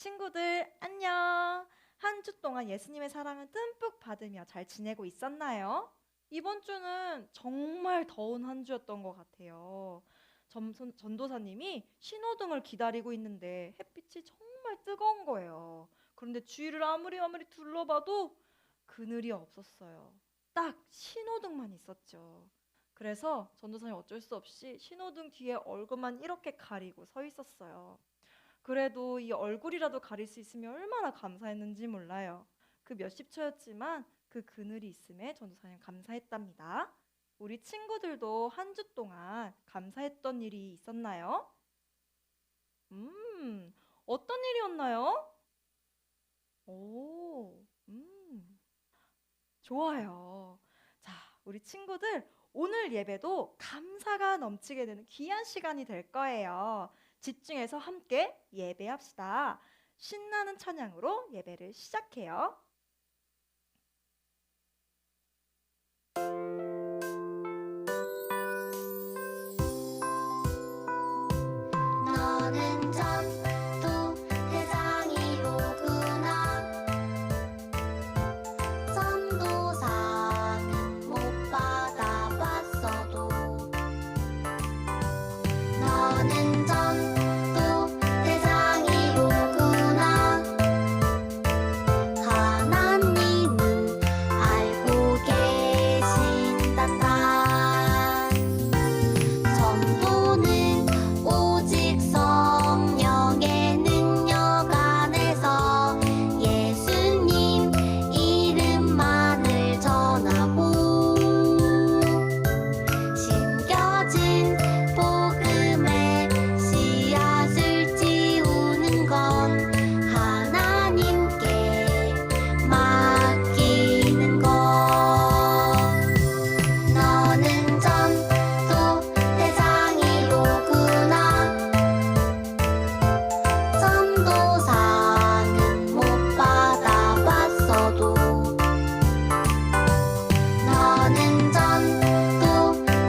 친구들 안녕. 한 주 동안 예수님의 사랑을 듬뿍 받으며 잘 지내고 있었나요? 이번 주는 정말 더운 한 주였던 것 같아요. 전도사님이 신호등을 기다리고 있는데 햇빛이 정말 뜨거운 거예요. 그런데 주위를 아무리 둘러봐도 그늘이 없었어요. 딱 신호등만 있었죠. 그래서 전도사님 어쩔 수 없이 신호등 뒤에 얼굴만 이렇게 가리고 서 있었어요. 그래도 이 얼굴이라도 가릴 수 있으면 얼마나 감사했는지 몰라요. 그 몇십 초였지만 그 그늘이 있음에 전도사님 감사했답니다. 우리 친구들도 한 주 동안 감사했던 일이 있었나요? 어떤 일이었나요? 오, 좋아요. 자, 우리 친구들 오늘 예배도 감사가 넘치게 되는 귀한 시간이 될 거예요. 집중해서 함께 예배합시다. 신나는 찬양으로 예배를 시작해요. 너는 전도 대장이로구나. 전도상은 못 받아봤어도 너는 전도 대장이로구나. 하나님은 알고 계신단다. 전도는 오직 성령의 능력 안에서 예수님 이름만을 전하고 심겨진 복음의 씨앗을 찌우는 건 하나님께 맡기는 것. 너는 전도 대장이로구나. 전도상은 못 받아봤어도 너는 전도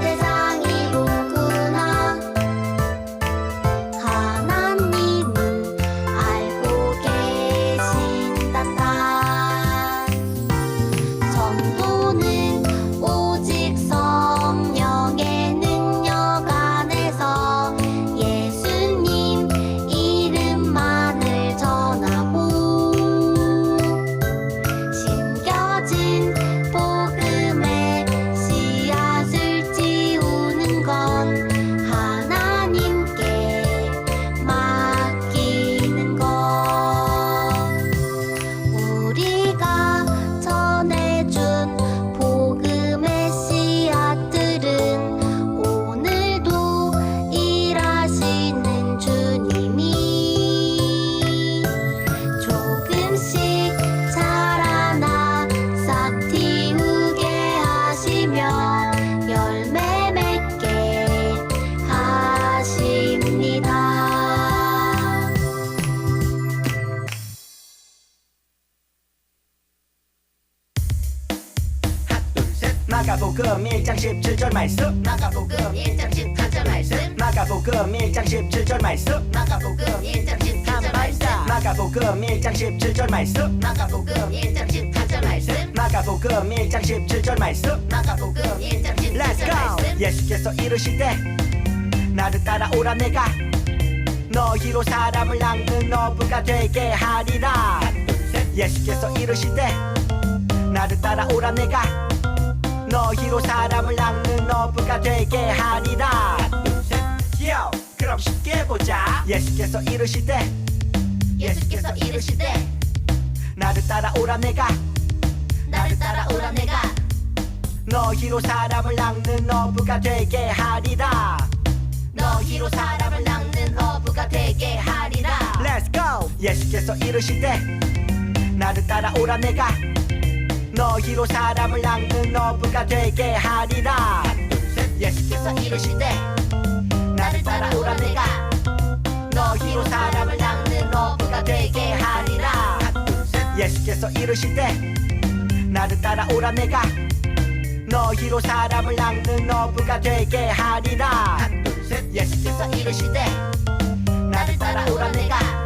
대장이로구나. 하나님은 알고 계신단다. 전도는 오직 성령의 능력 안에서 예수님 이름만을 전하고 심겨진 복음의 씨앗을 찌우는 건 하나님께 맡기는 것. 우리가 전해준 복음의 씨앗들은 오늘도 일하시는 주님이 조금씩 자라나 싹 틔우게 하시며 열매 맺게 하십니다. 마가복음 1장 17절 말씀. 마가복음 1장 18절 말씀. 마가복음 1장 17절 말씀. 마가복음 1장 18절 말씀. 마가복음 1장 17절 말씀. 마가복음 1장 18절 말씀. 마가복음 1장 17절 말씀. 마가복음 1장 Let's 17절 go. 말씀. 예수께서 이르시되 나를 따라오라 내가 너희로 사람을 낚는 어부가 되게 하리라. 예수께서 이르시되 나를 따라오라 내가 너희로 사람을 낚는 어부가 되게 하리라. 요, 그럼 쉽게 보자. 예수께서 이르시되 예수께서 이르시되 나를 따라오라 내가 나를 따라오라 내가 너희로 사람을 낚는 어부가 되게 하리라. 너희로 사람을 낚는 어부가 되게 하리라. Let's go. 예수께서 이르시되 나를 따라오라 내가 너희로 사람을 낚는 어부가 되게 하리라. 예수께서 이르시되 나를 따라오라 내가 너희로 사람을 낚는 어부가 되게 하리라. 예수께서 이르시되 나를 따라오라 내가 너희로 사람을 낚는 어부가 되게 하리라. 예수께서 이르시되 나를 따라오라 내가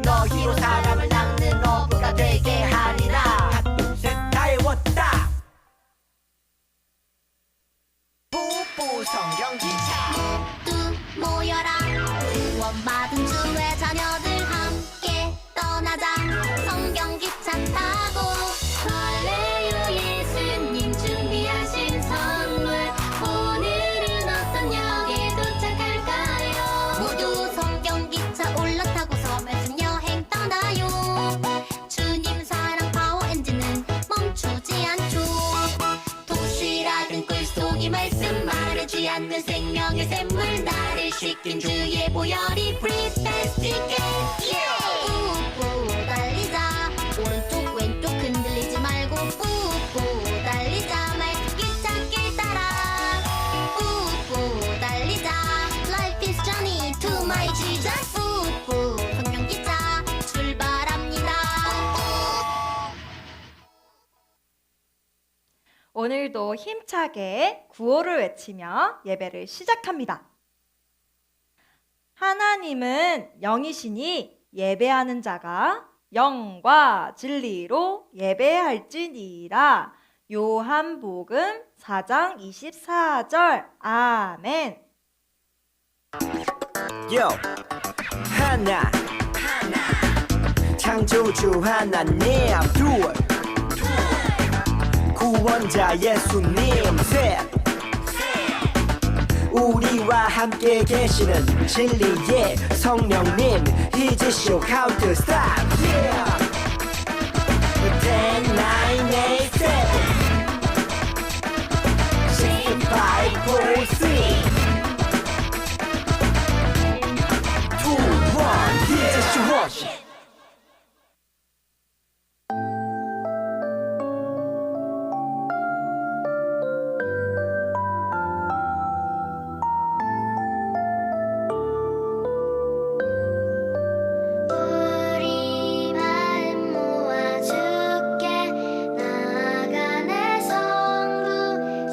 너희 너희로 사람을 낚는 어부가 되게 하리라. 하나 둘셋다 외웠다. 뽀뽀 성경 기차. 모두 모여라. 구원받은 주의 자녀들 함께 떠나자. 성경 기차 타고 할렐루 예수님 준비하신 선물. 오늘은 어떤 역에 도착할까요? 모두 성경 기차 올라타고서 맺은 여행 떠나요. 주님 사랑 파워 엔진은 멈추지 않죠. 도시락은 꿀속이 말씀 마르지 않는 생명의 샘물. 나를 씻긴 주의 보혈이 프리패스티게. 뿌뿌 달리자. 오른쪽 왼쪽 흔들리지 말고 뿌뿌 달리자. 말기차길 따라 뿌뿌 달리자. Life is journey to my Jesus. 뿌뿌 성경기차 출발합니다. 오늘도 힘차게 구호를 외치며 예배를 시작합니다. 하나님은 영이시니 예배하는 자가 영과 진리로 예배할지니라. 요한복음 4장 24절. 아멘. 요 하나 창조주 하나님. 둘 구원자 예수님. 셋 우리와 함께 계시는 진리의 성령님. He's show count stop. Yeah. 10, 9, 8, 7, 6, 5, 4, 3, 2, 1. He's your worship. 우리 마음 모아 주께 나아가네. 성부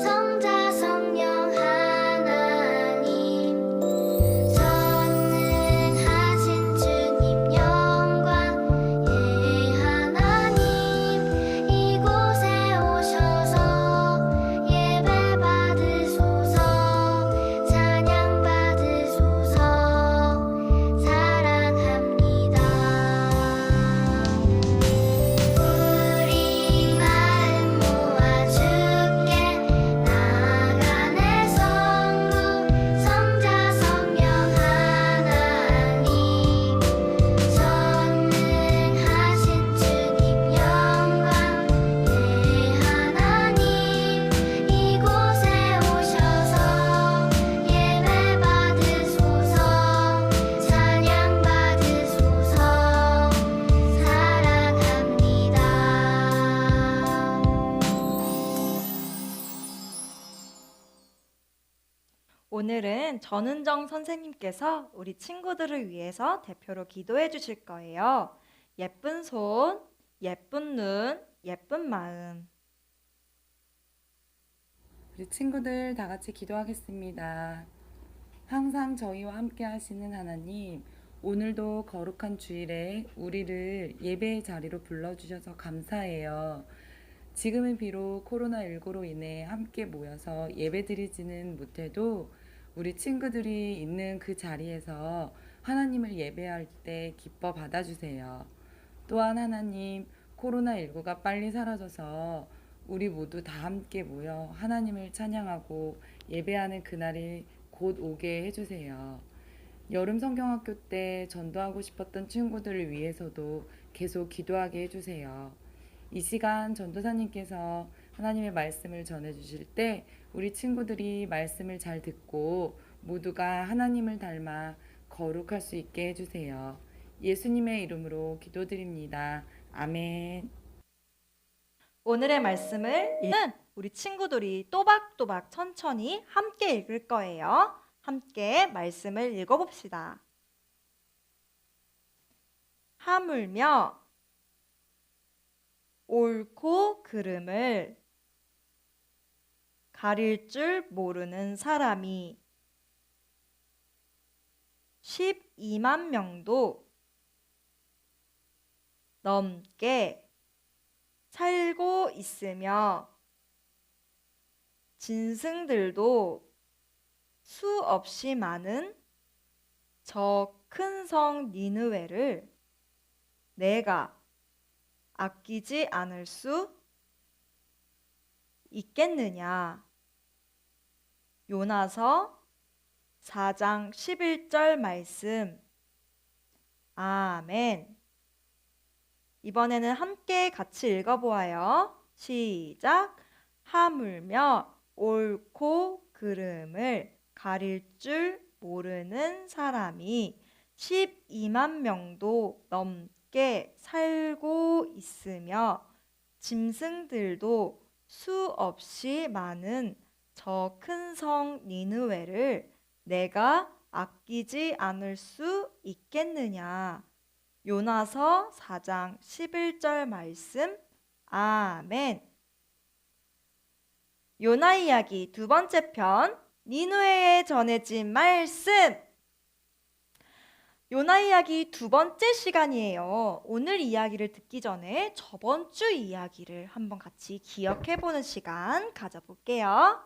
성자 성령 하나님. 전능하신 주님 영광. 예 하나님. 이곳에 오셔서 예배 받으소서. 찬양 받으소서. 사랑합니다. 우리 마음 모아 주께 나아가네. 성부 성자 성령 하나님. 전능하신 주님 영광. 예 하나님. 이곳에 오셔서 예배 받으소서. 찬양 받으소서. 사랑합니다. 오늘은 전은정 선생님께서 우리 친구들을 위해서 대표로 기도해 주실 거예요. 예쁜 손, 예쁜 눈, 예쁜 마음. 우리 친구들 다 같이 기도하겠습니다. 항상 저희와 함께 하시는 하나님, 오늘도 거룩한 주일에 우리를 예배의 자리로 불러주셔서 감사해요. 지금은 비록 코로나19로 인해 함께 모여서 예배드리지는 못해도 우리 친구들이 있는 그 자리에서 하나님을 예배할 때 기뻐 받아주세요. 또한 하나님, 코로나19가 빨리 사라져서 우리 모두 다 함께 모여 하나님을 찬양하고 예배하는 그날이 곧 오게 해주세요. 여름 성경학교 때 전도하고 싶었던 친구들을 위해서도 계속 기도하게 해주세요. 이 시간 전도사님께서 하나님의 말씀을 전해주실 때 우리 친구들이 말씀을 잘 듣고 모두가 하나님을 닮아 거룩할 수 있게 해주세요. 예수님의 이름으로 기도드립니다. 아멘. 오늘의 말씀을 읽는 우리 친구들이 또박또박 천천히 함께 읽을 거예요. 함께 말씀을 읽어봅시다. 하물며 옳고 그름을 가릴 줄 모르는 사람이 12만 명도 넘게 살고 있으며 짐승들도 수없이 많은 저 큰 성 니느웨를 내가 아끼지 않을 수 있겠느냐. 요나서 4장 11절 말씀. 아멘. 이번에는 함께 같이 읽어보아요. 시작. 하물며 옳고 그름을 가릴 줄 모르는 사람이 12만 명도 넘게 살고 있으며 짐승들도 수없이 많은 저 큰 성 니느웨를 내가 아끼지 않을 수 있겠느냐. 요나서 4장 11절 말씀. 아멘. 요나 이야기 두 번째 편, 니느웨에 전해진 말씀. 요나 이야기 두 번째 시간이에요. 오늘 이야기를 듣기 전에 저번 주 이야기를 한번 같이 기억해보는 시간 가져볼게요.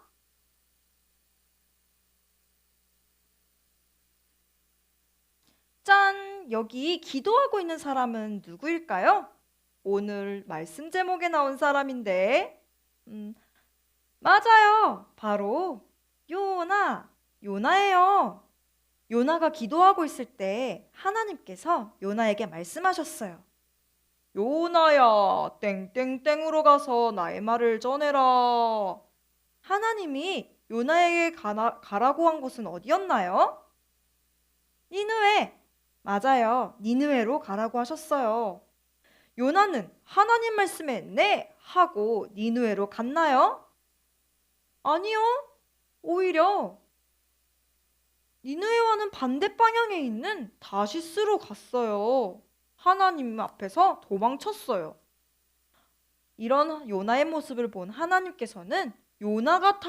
짠! 여기 기도하고 있는 사람은 누구일까요? 오늘 말씀 제목에 나온 사람인데, 맞아요. 바로 요나예요. 요나가 기도하고 있을 때 하나님께서 요나에게 말씀하셨어요. 요나야, 땡땡땡으로 가서 나의 말을 전해라. 하나님이 요나에게 가라고 한 곳은 어디였나요? 니느웨. 맞아요. 니느웨로 가라고 하셨어요. 요나는 하나님 말씀에 네 하고 니느웨로 갔나요? 아니요. 오히려 니느웨와는 반대 방향에 있는 다시스로 갔어요. 하나님 앞에서 도망쳤어요. 이런 요나의 모습을 본 하나님께서는 요나가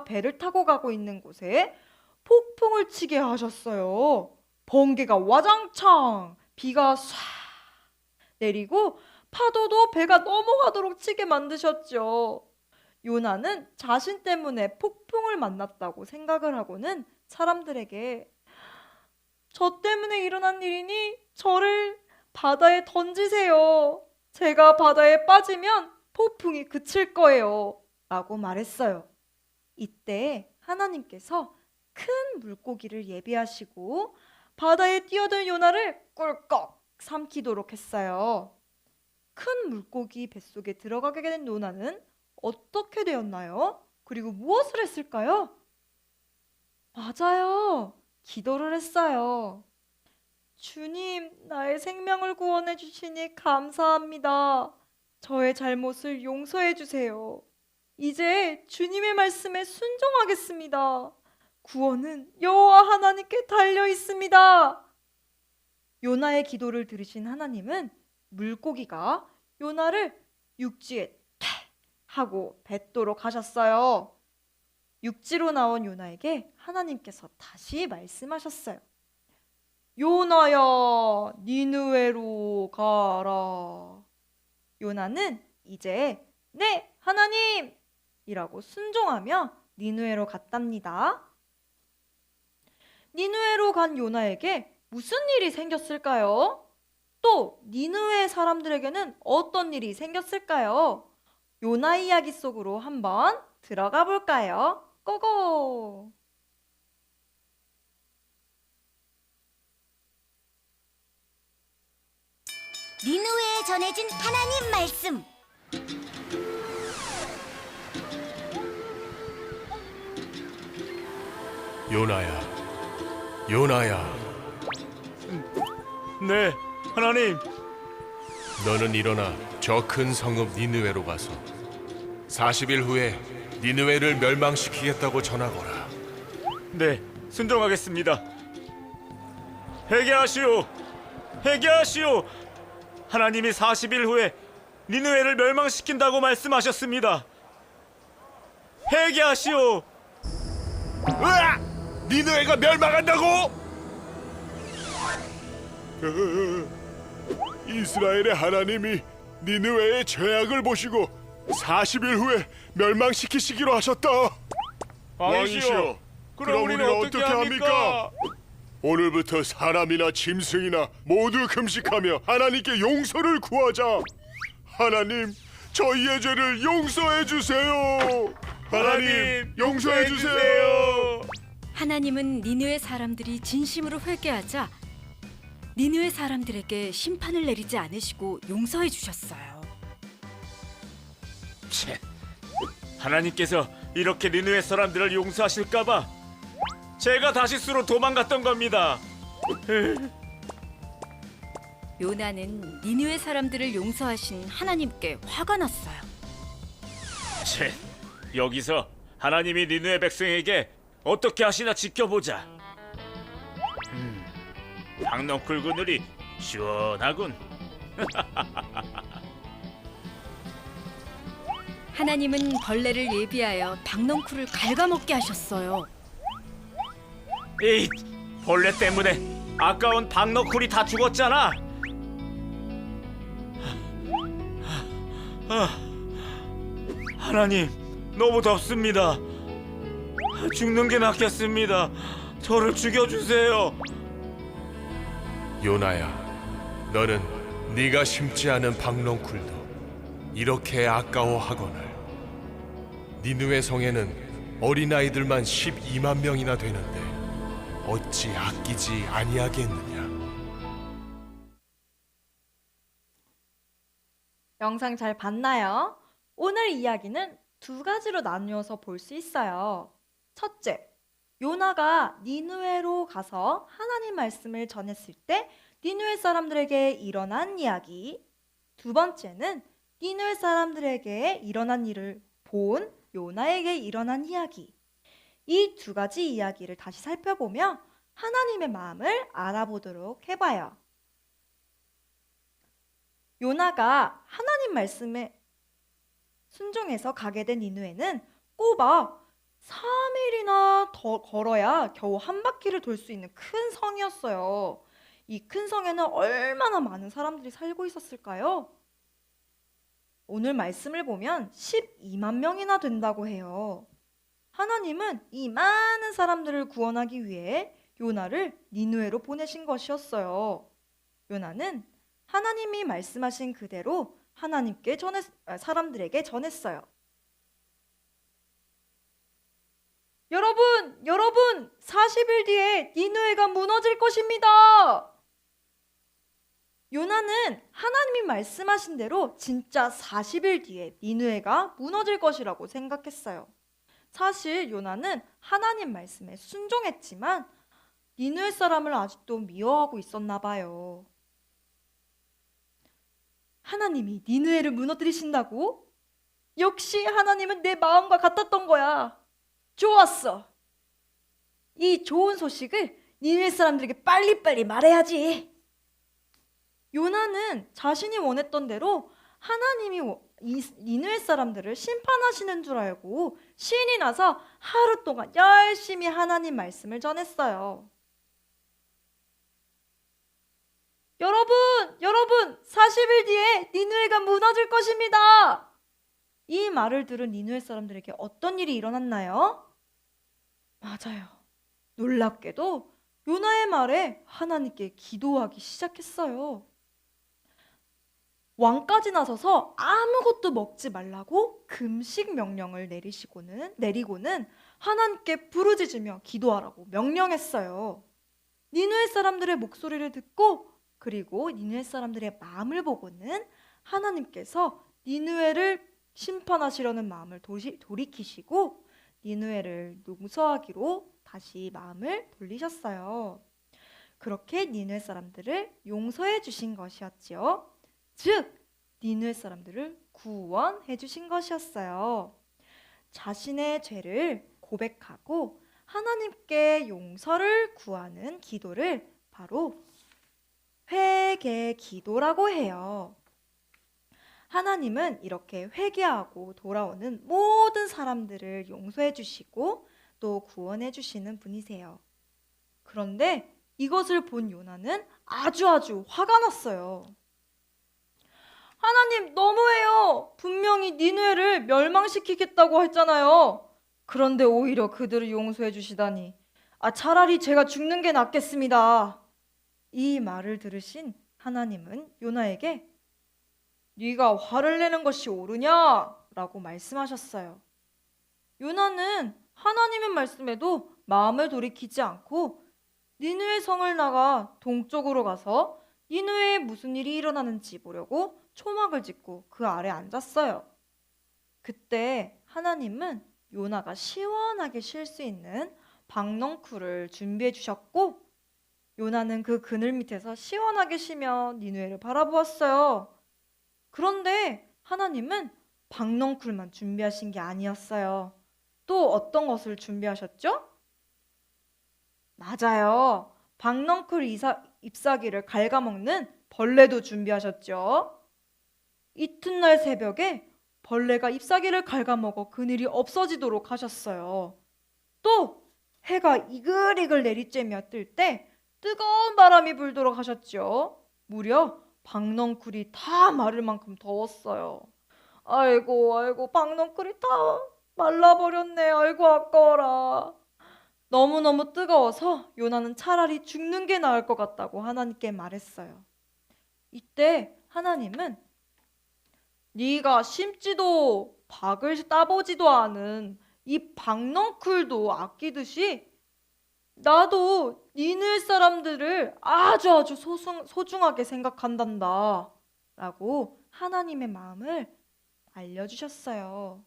배를 타고 가고 있는 곳에 폭풍을 치게 하셨어요. 번개가 와장창, 비가 쏴 내리고 파도도 배가 넘어가도록 치게 만드셨죠. 요나는 자신 때문에 폭풍을 만났다고 생각을 하고는 사람들에게 저 때문에 일어난 일이니 저를 바다에 던지세요. 제가 바다에 빠지면 폭풍이 그칠 거예요. 라고 말했어요. 이때 하나님께서 큰 물고기를 예비하시고 바다에 뛰어든 요나를 꿀꺽 삼키도록 했어요. 큰 물고기 뱃속에 들어가게 된 요나는 어떻게 되었나요? 그리고 무엇을 했을까요? 맞아요. 기도를 했어요. 주님, 나의 생명을 구원해 주시니 감사합니다. 저의 잘못을 용서해 주세요. 이제 주님의 말씀에 순종하겠습니다. 구원은 여호와 하나님께 달려 있습니다. 요나의 기도를 들으신 하나님은 물고기가 요나를 육지에 하고 뱉도록 하셨어요. 육지로 나온 요나에게 하나님께서 다시 말씀하셨어요. 요나야, 니느웨로 가라. 요나는 이제 네, 하나님! 이라고 순종하며 니느웨로 갔답니다. 니느웨로 간 요나에게 무슨 일이 생겼을까요? 또 니느웨 사람들에게는 어떤 일이 생겼을까요? 요나 이야기 속으로 한번 들어가 볼까요? 고고! 니느웨에 전해진 하나님 말씀. 요나야, 네, 하나님. 너는 일어나 저 큰 성읍 니느웨로 가서 40일 후에 니느웨를 멸망시키겠다고 전하거라. 네, 순종하겠습니다. 회개하시오. 회개하시오. 하나님이 40일 후에 니느웨를 멸망시킨다고 말씀하셨습니다. 회개하시오. 으악! 니느웨가 멸망한다고? 이스라엘의 하나님이 니느웨의 죄악을 보시고 40일 후에 멸망시키시기로 하셨다. 왕이시여, 그럼 우리는 어떻게 합니까? 오늘부터 사람이나 짐승이나 모두 금식하며 하나님께 용서를 구하자. 하나님, 저희의 죄를 용서해 주세요. 하나님, 용서해 주세요. 하나님은 니느웨 사람들이 진심으로 회개하자 니느웨 사람들에게 심판을 내리지 않으시고 용서해 주셨어요. 채, 하나님께서 이렇게 니느웨 사람들을 용서하실까봐 제가 다시스로 도망갔던 겁니다. 요나는 니느웨 사람들을 용서하신 하나님께 화가 났어요. 채, 여기서 하나님이 니느웨 백성에게 어떻게 하시나 지켜보자. 박넝쿨 그늘이 시원하군. 하나님은 벌레를 예비하여 박넝쿨을 갉아먹게 하셨어요. 에이, 벌레 때문에 아까운 박너쿨이 다 죽었잖아. 하나님, 너무 덥습니다. 죽는 게 낫겠습니다. 저를 죽여주세요. 요나야, 너는 네가 심지 않은 박넝쿨도 이렇게 아까워하거늘. 니느웨 성에는 어린아이들만 12만 명이나 되는데 어찌 아끼지 아니하겠느냐. 영상 잘 봤나요? 오늘 이야기는 두 가지로 나누어서 볼 수 있어요. 첫째, 요나가 니느웨로 가서 하나님 말씀을 전했을 때 니느웨 사람들에게 일어난 이야기. 두 번째는 니느웨 사람들에게 일어난 일을 본 요나에게 일어난 이야기. 이 두 가지 이야기를 다시 살펴보며 하나님의 마음을 알아보도록 해봐요. 요나가 하나님 말씀에 순종해서 가게 된 니느웨는 꼬박 3일이나 더 걸어야 겨우 한 바퀴를 돌 수 있는 큰 성이었어요. 이 큰 성에는 얼마나 많은 사람들이 살고 있었을까요? 오늘 말씀을 보면 12만 명이나 된다고 해요. 하나님은 이 많은 사람들을 구원하기 위해 요나를 니느웨로 보내신 것이었어요. 요나는 하나님이 말씀하신 그대로 사람들에게 전했어요. 여러분, 40일 뒤에 니느웨가 무너질 것입니다. 요나는 하나님이 말씀하신 대로 진짜 40일 뒤에 니느웨가 무너질 것이라고 생각했어요. 사실 요나는 하나님 말씀에 순종했지만 니느웨 사람을 아직도 미워하고 있었나 봐요. 하나님이 니느웨를 무너뜨리신다고? 역시 하나님은 내 마음과 같았던 거야. 좋았어. 이 좋은 소식을 니느웨 사람들에게 빨리빨리 말해야지. 요나는 자신이 원했던 대로 하나님이 니느웨 사람들을 심판하시는 줄 알고 신이 나서 하루 동안 열심히 하나님 말씀을 전했어요. 여러분, 40일 뒤에 니느웨가 무너질 것입니다. 이 말을 들은 니느웨 사람들에게 어떤 일이 일어났나요? 맞아요. 놀랍게도 요나의 말에 하나님께 기도하기 시작했어요. 왕까지 나서서 아무것도 먹지 말라고 금식 명령을 내리고는 하나님께 부르짖으며 기도하라고 명령했어요. 니느웨 사람들의 목소리를 듣고 그리고 니느웨 사람들의 마음을 보고는 하나님께서 니느웨를 심판하시려는 마음을 돌이키시고 니느웨를 용서하기로 다시 마음을 돌리셨어요. 그렇게 니느웨 사람들을 용서해 주신 것이었지요. 즉, 니느웨 사람들을 구원해 주신 것이었어요. 자신의 죄를 고백하고 하나님께 용서를 구하는 기도를 바로 회개 기도라고 해요. 하나님은 이렇게 회개하고 돌아오는 모든 사람들을 용서해 주시고 또 구원해 주시는 분이세요. 그런데 이것을 본 요나는 아주 화가 났어요. 하나님 너무해요. 분명히 니누에를 멸망시키겠다고 했잖아요. 그런데 오히려 그들을 용서해 주시다니. 차라리 제가 죽는 게 낫겠습니다. 이 말을 들으신 하나님은 요나에게 네가 화를 내는 것이 옳으냐? 라고 말씀하셨어요. 요나는 하나님의 말씀에도 마음을 돌이키지 않고 니느웨 성을 나가 동쪽으로 가서 니느웨에 무슨 일이 일어나는지 보려고 초막을 짓고 그 아래 앉았어요. 그때 하나님은 요나가 시원하게 쉴 수 있는 박넝쿨을 준비해 주셨고 요나는 그 그늘 밑에서 시원하게 쉬며 니느웨를 바라보았어요. 그런데 하나님은 박넝쿨만 준비하신 게 아니었어요. 또 어떤 것을 준비하셨죠? 맞아요. 박넝쿨 잎사귀를 갉아먹는 벌레도 준비하셨죠. 이튿날 새벽에 벌레가 잎사귀를 갉아먹어 그늘이 없어지도록 하셨어요. 또 해가 이글이글 내리쬐며 뜰 때 뜨거운 바람이 불도록 하셨죠. 무려 박넝쿨이 다 마를 만큼 더웠어요. 아이고 박넝쿨이 다 말라버렸네. 아이고 아까워라. 너무너무 뜨거워서 요나는 차라리 죽는 게 나을 것 같다고 하나님께 말했어요. 이때 하나님은 네가 심지도 박을 따보지도 않은 이 박넝쿨도 아끼듯이 나도 니느웨 사람들을 아주 소중하게 생각한단다 라고 하나님의 마음을 알려주셨어요.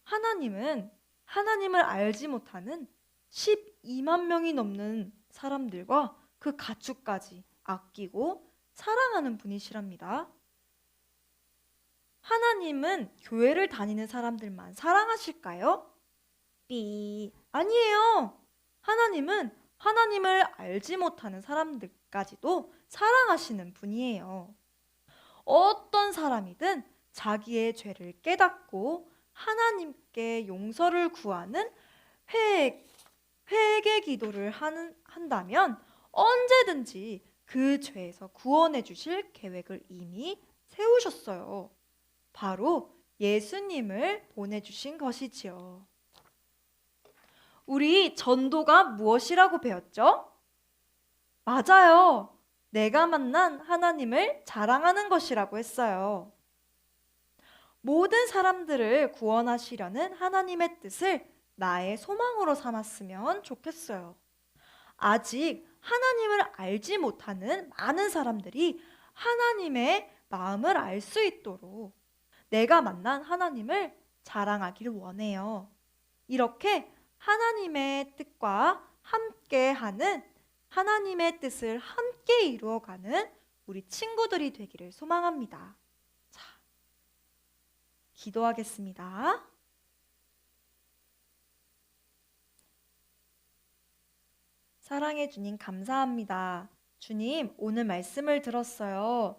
하나님은 하나님을 알지 못하는 12만 명이 넘는 사람들과 그 가축까지 아끼고 사랑하는 분이시랍니다. 하나님은 교회를 다니는 사람들만 사랑하실까요? 아니에요. 하나님은 하나님을 알지 못하는 사람들까지도 사랑하시는 분이에요. 어떤 사람이든 자기의 죄를 깨닫고 하나님께 용서를 구하는 회개 기도를 한다면 언제든지 그 죄에서 구원해 주실 계획을 이미 세우셨어요. 바로 예수님을 보내주신 것이지요. 우리 전도가 무엇이라고 배웠죠? 맞아요. 내가 만난 하나님을 자랑하는 것이라고 했어요. 모든 사람들을 구원하시려는 하나님의 뜻을 나의 소망으로 삼았으면 좋겠어요. 아직 하나님을 알지 못하는 많은 사람들이 하나님의 마음을 알 수 있도록 내가 만난 하나님을 자랑하기를 원해요. 이렇게 하나님의 뜻과 함께하는 하나님의 뜻을 함께 이루어가는 우리 친구들이 되기를 소망합니다. 자, 기도하겠습니다. 사랑해 주님 감사합니다. 주님, 오늘 말씀을 들었어요.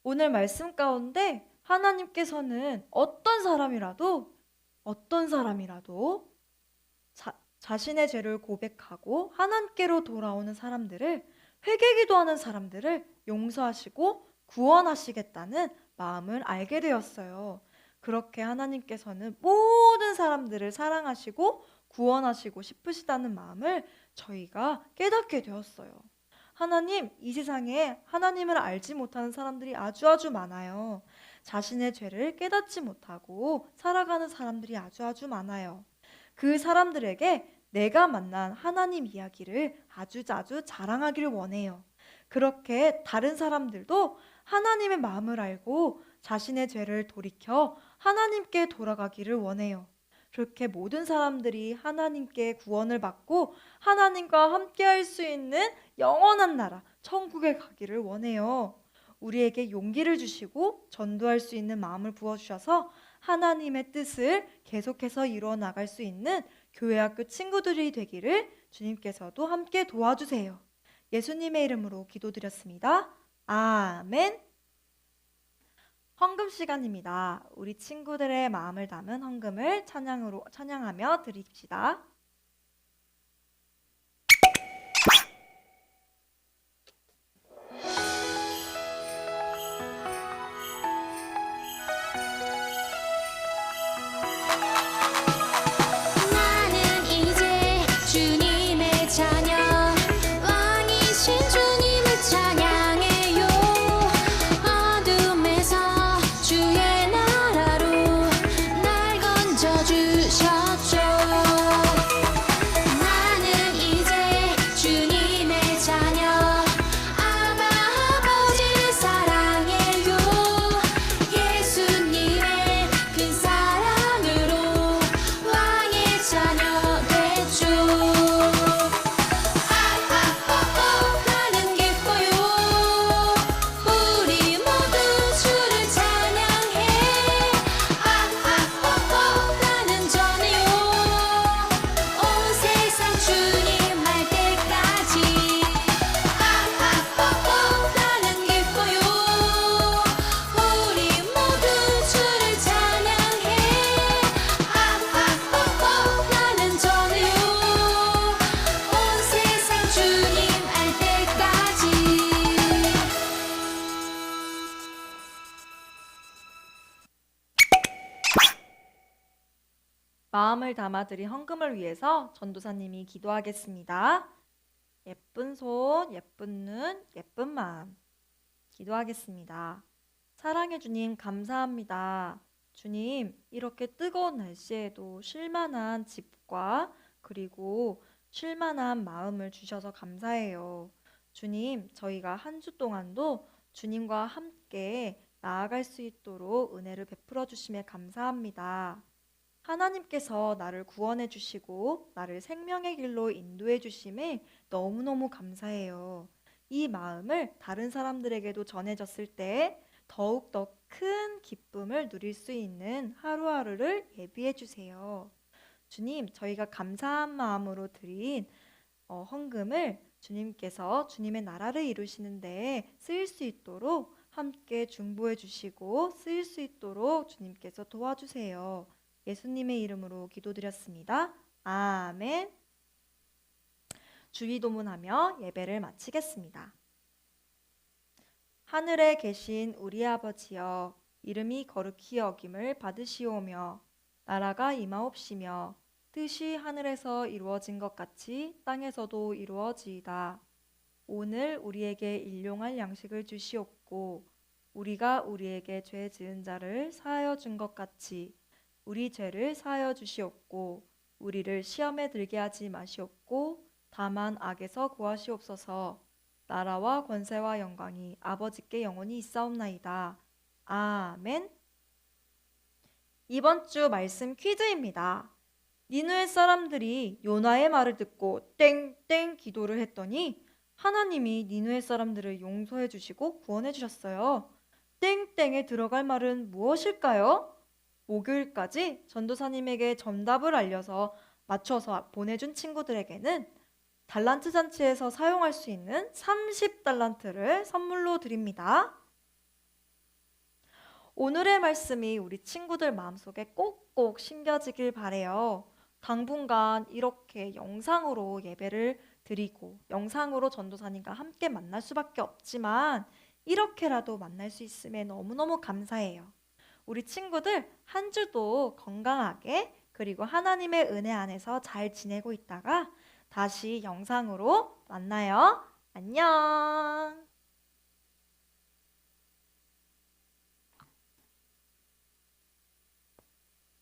오늘 말씀 가운데 하나님께서는 어떤 사람이라도 자신의 죄를 고백하고 하나님께로 돌아오는 사람들을, 회개기도하는 사람들을 용서하시고 구원하시겠다는 마음을 알게 되었어요. 그렇게 하나님께서는 모든 사람들을 사랑하시고 구원하시고 싶으시다는 마음을 저희가 깨닫게 되었어요. 하나님, 이 세상에 하나님을 알지 못하는 사람들이 아주 많아요. 자신의 죄를 깨닫지 못하고 살아가는 사람들이 아주 많아요. 그 사람들에게 내가 만난 하나님 이야기를 아주 자랑하기를 원해요. 그렇게 다른 사람들도 하나님의 마음을 알고 자신의 죄를 돌이켜 하나님께 돌아가기를 원해요. 그렇게 모든 사람들이 하나님께 구원을 받고 하나님과 함께 할 수 있는 영원한 나라, 천국에 가기를 원해요. 우리에게 용기를 주시고 전도할 수 있는 마음을 부어주셔서 하나님의 뜻을 계속해서 이루어 나갈 수 있는 교회학교 친구들이 되기를 주님께서도 함께 도와주세요. 예수님의 이름으로 기도드렸습니다. 아멘. 헌금 시간입니다. 우리 친구들의 마음을 담은 헌금을 찬양하며 드립시다. 마음을 담아드린 헌금을 위해서 전도사님이 기도하겠습니다. 예쁜 손, 예쁜 눈, 예쁜 마음. 기도하겠습니다. 사랑해 주님, 감사합니다. 주님, 이렇게 뜨거운 날씨에도 쉴만한 집과 그리고 쉴만한 마음을 주셔서 감사해요. 주님, 저희가 한 주 동안도 주님과 함께 나아갈 수 있도록 은혜를 베풀어 주심에 감사합니다. 하나님께서 나를 구원해 주시고 나를 생명의 길로 인도해 주심에 너무너무 감사해요. 이 마음을 다른 사람들에게도 전해졌을 때 더욱더 큰 기쁨을 누릴 수 있는 하루하루를 예비해 주세요. 주님, 저희가 감사한 마음으로 드린 헌금을 주님께서 주님의 나라를 이루시는데 쓰일 수 있도록 함께 중보해 주시고 쓰일 수 있도록 주님께서 도와주세요. 예수님의 이름으로 기도드렸습니다. 아멘. 주의도문하며 예배를 마치겠습니다. 하늘에 계신 우리 아버지여, 이름이 거룩히 여김을 받으시오며 나라가 임하옵시며 뜻이 하늘에서 이루어진 것 같이 땅에서도 이루어지이다. 오늘 우리에게 일용할 양식을 주시옵고 우리가 우리에게 죄 지은 자를 사하여 준 것 같이 우리 죄를 사하여 주시옵고 우리를 시험에 들게 하지 마시옵고 다만 악에서 구하시옵소서. 나라와 권세와 영광이 아버지께 영원히 있사옵나이다. 아멘. 이번 주 말씀 퀴즈입니다. 니느웨 사람들이 요나의 말을 듣고 땡땡 기도를 했더니 하나님이 니느웨 사람들을 용서해 주시고 구원해 주셨어요. 땡땡에 들어갈 말은 무엇일까요? 목요일까지 전도사님에게 정답을 알려서 맞춰서 보내준 친구들에게는 달란트 잔치에서 사용할 수 있는 30달란트를 선물로 드립니다. 오늘의 말씀이 우리 친구들 마음속에 꼭꼭 심겨지길 바래요. 당분간 이렇게 영상으로 예배를 드리고 영상으로 전도사님과 함께 만날 수밖에 없지만 이렇게라도 만날 수 있음에 너무너무 감사해요. 우리 친구들 한 주도 건강하게 그리고 하나님의 은혜 안에서 잘 지내고 있다가 다시 영상으로 만나요. 안녕.